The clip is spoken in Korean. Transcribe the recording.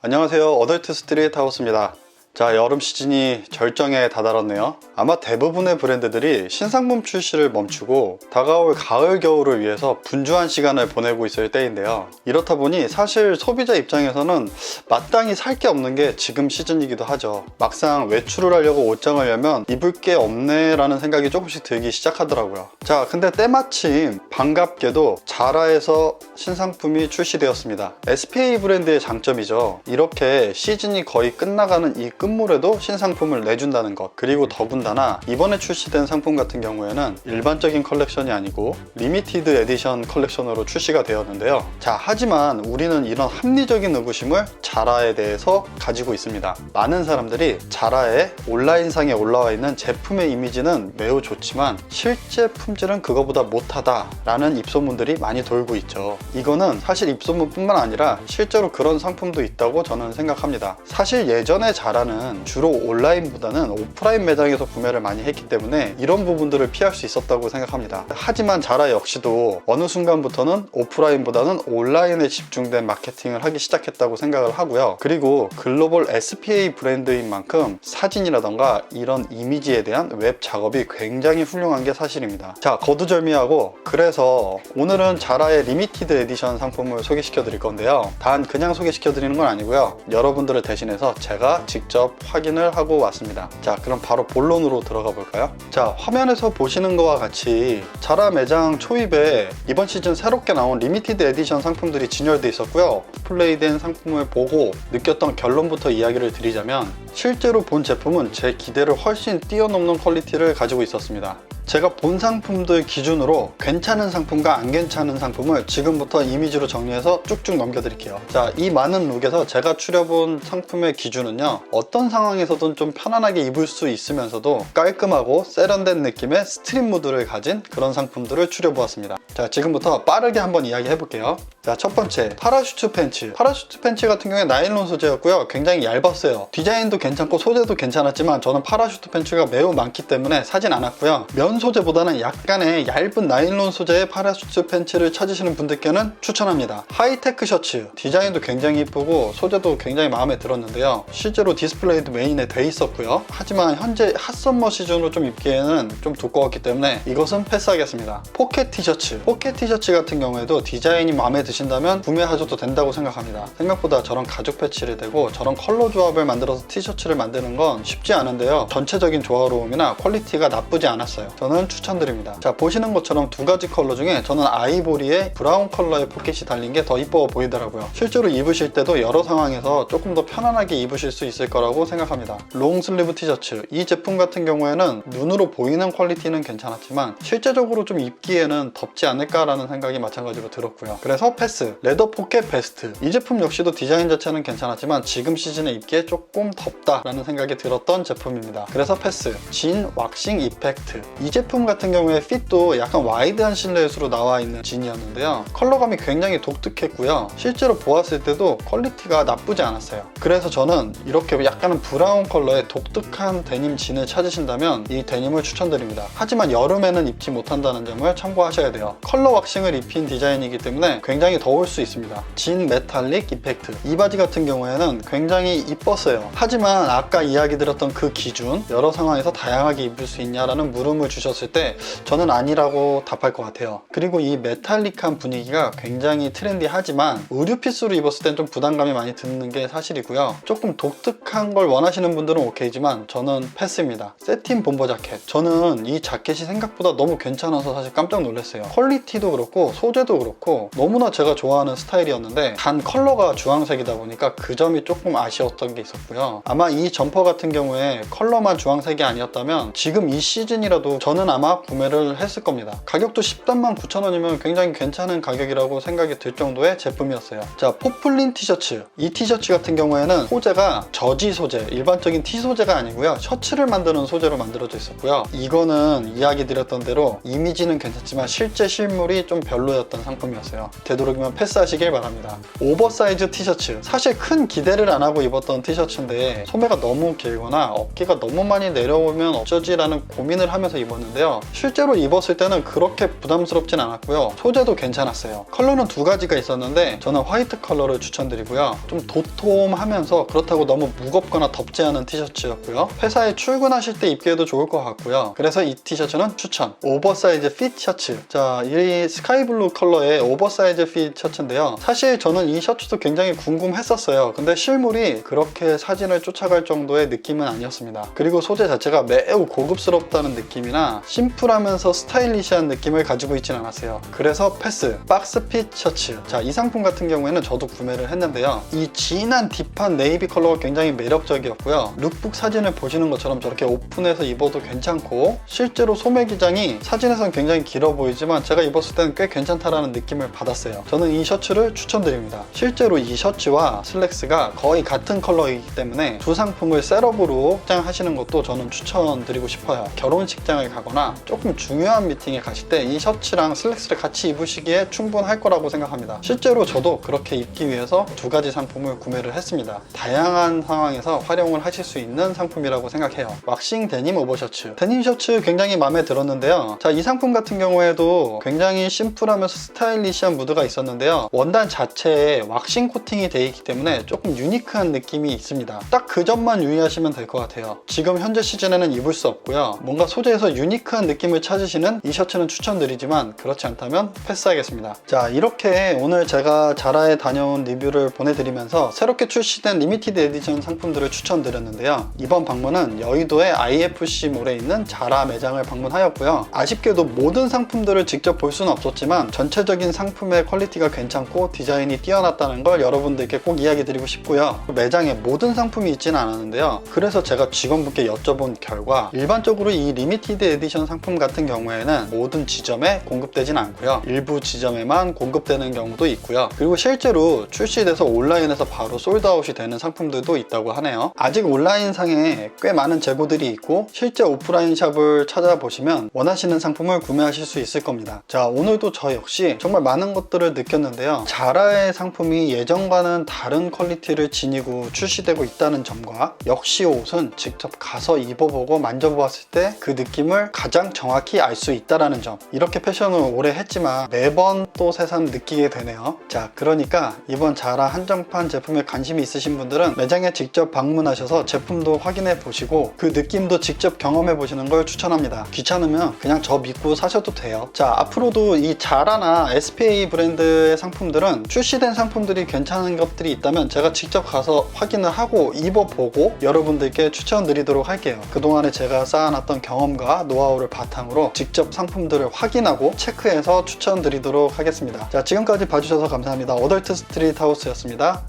안녕하세요, 어덜트 스트릿 하우스입니다. 자, 여름 시즌이 절정에 다다랐네요. 아마 대부분의 브랜드들이 신상품 출시를 멈추고 다가올 가을 겨울을 위해서 분주한 시간을 보내고 있을 때인데요. 이렇다 보니 사실 소비자 입장에서는 마땅히 살 게 없는 게 지금 시즌이기도 하죠. 막상 외출을 하려고 옷장을 열면 입을 게 없네 라는 생각이 조금씩 들기 시작하더라고요. 자, 근데 때마침 반갑게도 자라에서 신상품이 출시되었습니다. SPA 브랜드의 장점이죠. 이렇게 시즌이 거의 끝나가는 이 끝물에도 신상품을 내준다는 것, 그리고 더군다나 이번에 출시된 상품 같은 경우에는 일반적인 컬렉션이 아니고 리미티드 에디션 컬렉션으로 출시가 되었는데요. 자, 하지만 우리는 이런 합리적인 의구심을 자라에 대해서 가지고 있습니다. 많은 사람들이 자라의 온라인상에 올라와 있는 제품의 이미지는 매우 좋지만 실제 품질은 그거보다 못하다 라는 입소문들이 많이 돌고 있죠. 이거는 사실 입소문뿐만 아니라 실제로 그런 상품도 있다고 저는 생각합니다. 사실 예전에 자라는 주로 온라인보다는 오프라인 매장에서 구매를 많이 했기 때문에 이런 부분들을 피할 수 있었다고 생각합니다. 하지만 자라 역시도 어느 순간부터는 오프라인보다는 온라인에 집중된 마케팅을 하기 시작했다고 생각을 하고요. 그리고 글로벌 SPA 브랜드인 만큼 사진이라던가 이런 이미지에 대한 웹 작업이 굉장히 훌륭한 게 사실입니다. 자, 거두절미하고 그래서 오늘은 자라의 리미티드 에디션 상품을 소개시켜 드릴 건데요. 단 그냥 소개시켜 드리는 건 아니고요. 여러분들을 대신해서 제가 직접 확인을 하고 왔습니다. 자, 그럼 바로 본론으로 들어가 볼까요? 자, 화면에서 보시는 것과 같이 자라 매장 초입에 이번 시즌 새롭게 나온 리미티드 에디션 상품들이 진열되어 있었고요. 디스플레이된 상품을 보고 느꼈던 결론부터 이야기를 드리자면 실제로 본 제품은 제 기대를 훨씬 뛰어넘는 퀄리티를 가지고 있었습니다. 제가 본 상품들 기준으로 괜찮은 상품과 안 괜찮은 상품을 지금부터 이미지로 정리해서 쭉쭉 넘겨드릴게요. 자, 이 많은 룩에서 제가 추려본 상품의 기준은요, 어떤 상황에서든 좀 편안하게 입을 수 있으면서도 깔끔하고 세련된 느낌의 스트릿 무드를 가진 그런 상품들을 추려보았습니다. 자, 지금부터 빠르게 한번 이야기 해볼게요. 자, 첫 번째, 파라슈트 팬츠. 파라슈트 팬츠 같은 경우에 나일론 소재였고요. 굉장히 얇았어요. 디자인도 괜찮고 소재도 괜찮았지만 저는 파라슈트 팬츠가 매우 많기 때문에 사진 않았고요. 면 소재보다는 약간의 얇은 나일론 소재의 파라슈트 팬츠를 찾으시는 분들께는 추천합니다. 하이테크 셔츠. 디자인도 굉장히 이쁘고 소재도 굉장히 마음에 들었는데요. 실제로 디스플레이도 메인에 돼 있었고요. 하지만 현재 핫썸머 시즌으로 좀 입기에는 좀 두꺼웠기 때문에 이것은 패스하겠습니다. 포켓 티셔츠. 포켓 티셔츠 같은 경우에도 디자인이 마음에 드신다면 구매하셔도 된다고 생각합니다. 생각보다 저런 가죽 패치를 대고 저런 컬러 조합을 만들어서 티셔츠를 만드는 건 쉽지 않은데요. 전체적인 조화로움이나 퀄리티가 나쁘지 않았어요. 저는 추천드립니다. 자, 보시는 것처럼 두 가지 컬러 중에 저는 아이보리에 브라운 컬러의 포켓이 달린 게 더 이뻐 보이더라고요. 실제로 입으실 때도 여러 상황에서 조금 더 편안하게 입으실 수 있을 거라고 생각합니다. 롱슬리브 티셔츠. 이 제품 같은 경우에는 눈으로 보이는 퀄리티는 괜찮았지만 실제적으로 좀 입기에는 덥지 않을까라는 생각이 마찬가지로 들었고요. 그래서 패스. 레더 포켓 베스트. 이 제품 역시도 디자인 자체는 괜찮았지만 지금 시즌에 입기에 조금 덥다라는 생각이 들었던 제품입니다. 그래서 패스. 진 왁싱 이펙트. 이 제품 같은 경우에 핏도 약간 와이드한 실루엣으로 나와 있는 진이었는데요. 컬러감이 굉장히 독특했고요. 실제로 보았을 때도 퀄리티가 나쁘지 않았어요. 그래서 저는 이렇게 약간은 브라운 컬러의 독특한 데님 진을 찾으신다면 이 데님을 추천드립니다. 하지만 여름에는 입지 못한다는 점을 참고하셔야 돼요. 컬러 왁싱을 입힌 디자인이기 때문에 굉장히 더울 수 있습니다. 진 메탈릭 이펙트. 이 바지 같은 경우에는 굉장히 이뻤어요. 하지만 아까 이야기 드렸던 그 기준, 여러 상황에서 다양하게 입을 수 있냐라는 물음을 주셨을 때 저는 아니라고 답할 것 같아요. 그리고 이 메탈릭한 분위기가 굉장히 트렌디하지만 의류 피스로 입었을 땐 좀 부담감이 많이 드는 게 사실이고요. 조금 독특한 걸 원하시는 분들은 오케이지만 저는 패스입니다. 세틴 bomber 자켓. 저는 이 자켓이 생각보다 너무 괜찮아서 사실 깜짝 놀랐어요. 퀄리티도 그렇고 소재도 그렇고 너무나 제가 좋아하는 스타일이었는데 단 컬러가 주황색이다 보니까 그 점이 조금 아쉬웠던 게 있었고요. 아마 이 점퍼 같은 경우에 컬러만 주황색이 아니었다면 지금 이 시즌이라도 저는 아마 구매를 했을 겁니다. 가격도 13만 9천 원이면 굉장히 괜찮은 가격이라고 생각이 들 정도의 제품이었어요. 자, 포플린 티셔츠. 이 티셔츠 같은 경우에는 소재가 저지 소재, 일반적인 티 소재가 아니고요. 셔츠를 만드는 소재로 만들어져 있었고요. 이거는 이야기 드렸던 대로 이미지는 괜찮지만 실제 실물이 좀 별로였던 상품이었어요. 되도록이면 패스하시길 바랍니다. 오버사이즈 티셔츠. 사실 큰 기대를 안 하고 입었던 티셔츠인데 소매가 너무 길거나 어깨가 너무 많이 내려오면 어쩌지라는 고민을 하면서 입었는데 입었는데요. 실제로 입었을 때는 그렇게 부담스럽진 않았고요. 소재도 괜찮았어요. 컬러는 두 가지가 있었는데 저는 화이트 컬러를 추천드리고요. 좀 도톰하면서 그렇다고 너무 무겁거나 덥지 않은 티셔츠였고요. 회사에 출근하실 때 입기에도 좋을 것 같고요. 그래서 이 티셔츠는 추천. 오버사이즈 핏 셔츠. 자, 이 스카이블루 컬러의 오버사이즈 핏 셔츠인데요. 사실 저는 이 셔츠도 굉장히 궁금했었어요. 근데 실물이 그렇게 사진을 쫓아갈 정도의 느낌은 아니었습니다. 그리고 소재 자체가 매우 고급스럽다는 느낌이나 심플하면서 스타일리시한 느낌을 가지고 있진 않았어요. 그래서 패스. 박스핏 셔츠. 자, 이 상품 같은 경우에는 저도 구매를 했는데요. 이 진한 딥한 네이비 컬러가 굉장히 매력적이었고요. 룩북 사진을 보시는 것처럼 저렇게 오픈해서 입어도 괜찮고, 실제로 소매 기장이 사진에서는 굉장히 길어 보이지만 제가 입었을 때는 꽤 괜찮다라는 느낌을 받았어요. 저는 이 셔츠를 추천드립니다. 실제로 이 셔츠와 슬랙스가 거의 같은 컬러이기 때문에 두 상품을 셋업으로 착장하시는 것도 저는 추천드리고 싶어요. 결혼식장을 가거나 조금 중요한 미팅에 가실 때 이 셔츠랑 슬랙스를 같이 입으시기에 충분할 거라고 생각합니다. 실제로 저도 그렇게 입기 위해서 두 가지 상품을 구매를 했습니다. 다양한 상황에서 활용을 하실 수 있는 상품이라고 생각해요. 왁싱 데님 오버셔츠. 데님 셔츠 굉장히 마음에 들었는데요. 자, 이 상품 같은 경우에도 굉장히 심플하면서 스타일리시한 무드가 있었는데요. 원단 자체에 왁싱 코팅이 되어 있기 때문에 조금 유니크한 느낌이 있습니다. 딱 그 점만 유의하시면 될 것 같아요. 지금 현재 시즌에는 입을 수 없고요. 뭔가 소재에서 유니크한 느낌을 찾으시는 이 셔츠는 추천드리지만 그렇지 않다면 패스하겠습니다. 자, 이렇게 오늘 제가 자라에 다녀온 리뷰를 보내드리면서 새롭게 출시된 리미티드 에디션 상품들을 추천드렸는데요. 이번 방문은 여의도의 IFC몰에 있는 자라 매장을 방문하였고요. 아쉽게도 모든 상품들을 직접 볼 수는 없었지만 전체적인 상품의 퀄리티가 괜찮고 디자인이 뛰어났다는 걸 여러분들께 꼭 이야기 드리고 싶고요. 매장에 모든 상품이 있지는 않았는데요. 그래서 제가 직원분께 여쭤본 결과 일반적으로 이 리미티드 에디션 상품 같은 경우에는 모든 지점에 공급되진 않고요. 일부 지점에만 공급되는 경우도 있고요. 그리고 실제로 출시돼서 온라인에서 바로 솔드아웃이 되는 상품들도 있다고 하네요. 아직 온라인상에 꽤 많은 재고들이 있고 실제 오프라인 샵을 찾아보시면 원하시는 상품을 구매하실 수 있을 겁니다. 자, 오늘도 저 역시 정말 많은 것들을 느꼈는데요. 자라의 상품이 예전과는 다른 퀄리티를 지니고 출시되고 있다는 점과 역시 옷은 직접 가서 입어보고 만져보았을 때 그 느낌을 가장 정확히 알 수 있다는 점. 이렇게 패션을 오래 했지만 매번 또 새삼 느끼게 되네요. 자, 그러니까 이번 자라 한정판 제품에 관심이 있으신 분들은 매장에 직접 방문하셔서 제품도 확인해 보시고 그 느낌도 직접 경험해 보시는 걸 추천합니다. 귀찮으면 그냥 저 믿고 사셔도 돼요. 자, 앞으로도 이 자라나 SPA 브랜드의 상품들은 출시된 상품들이 괜찮은 것들이 있다면 제가 직접 가서 확인을 하고 입어보고 여러분들께 추천드리도록 할게요. 그동안에 제가 쌓아놨던 경험과 노하우를 바탕으로 직접 상품들을 확인하고 체크해서 추천드리도록 하겠습니다. 자, 지금까지 봐주셔서 감사합니다. 어덜트 스트릿 하우스였습니다.